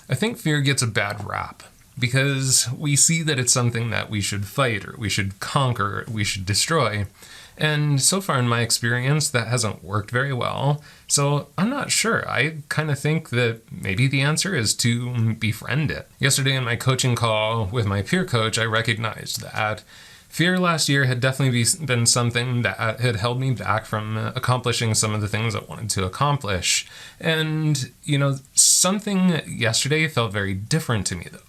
I think fear gets a bad rap because we see that it's something that we should fight or we should conquer, we should destroy. And so far in my experience, that hasn't worked very well. So I'm not sure. I kind of think that maybe the answer is to befriend it. Yesterday in my coaching call with my peer coach, I recognized that fear last year had definitely been something that had held me back from accomplishing some of the things I wanted to accomplish. And, something yesterday felt very different to me, though.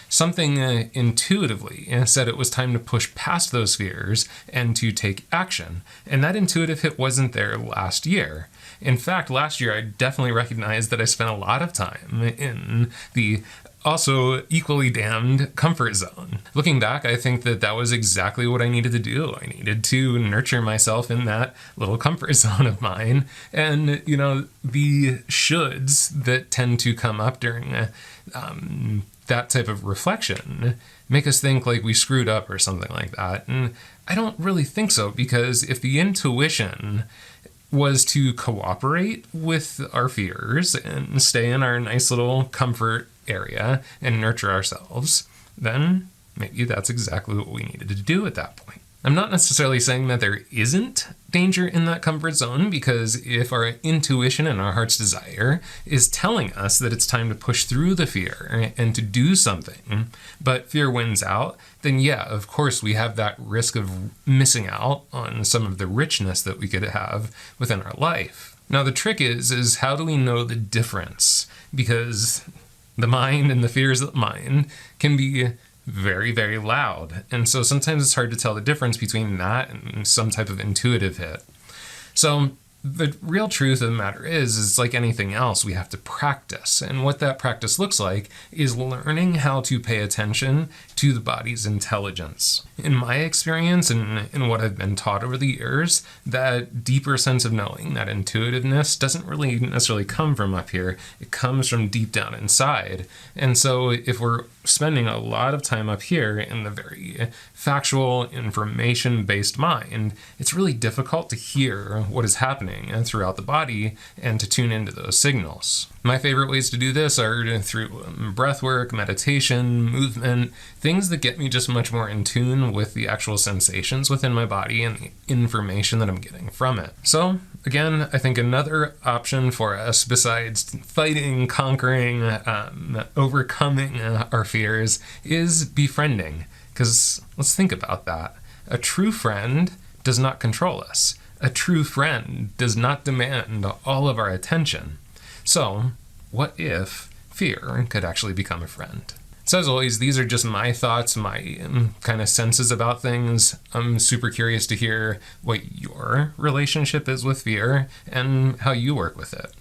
Something intuitively said it was time to push past those fears and to take action. And that intuitive hit wasn't there last year. In fact, last year I definitely recognized that I spent a lot of time in the also equally damned comfort zone. Looking back, I think that was exactly what I needed to do. I needed to nurture myself in that little comfort zone of mine. And, the shoulds that tend to come up during that type of reflection make us think like we screwed up or something like that. And I don't really think so, because if the intuition was to cooperate with our fears and stay in our nice little comfort area and nurture ourselves, then maybe that's exactly what we needed to do at that point. I'm not necessarily saying that there isn't danger in that comfort zone, because if our intuition and our heart's desire is telling us that it's time to push through the fear and to do something, but fear wins out, then yeah, of course we have that risk of missing out on some of the richness that we could have within our life. Now the trick is how do we know the difference? Because the mind and the fears of the mind can be very, very loud. And so sometimes it's hard to tell the difference between that and some type of intuitive hit. So the real truth of the matter is like anything else, we have to practice. And what that practice looks like is learning how to pay attention to the body's intelligence. In my experience and in what I've been taught over the years, that deeper sense of knowing, that intuitiveness, doesn't really necessarily come from up here. It comes from deep down inside. And so if we're spending a lot of time up here in the very factual, information-based mind, it's really difficult to hear what is happening throughout the body and to tune into those signals. My favorite ways to do this are through breath work, meditation, movement, things that get me just much more in tune with the actual sensations within my body and the information that I'm getting from it. So again, I think another option for us besides fighting, conquering, overcoming our fears is befriending. Because let's think about that. A true friend does not control us. A true friend does not demand all of our attention. So, what if fear could actually become a friend? So as always, these are just my thoughts, my kind of senses about things. I'm super curious to hear what your relationship is with fear and how you work with it.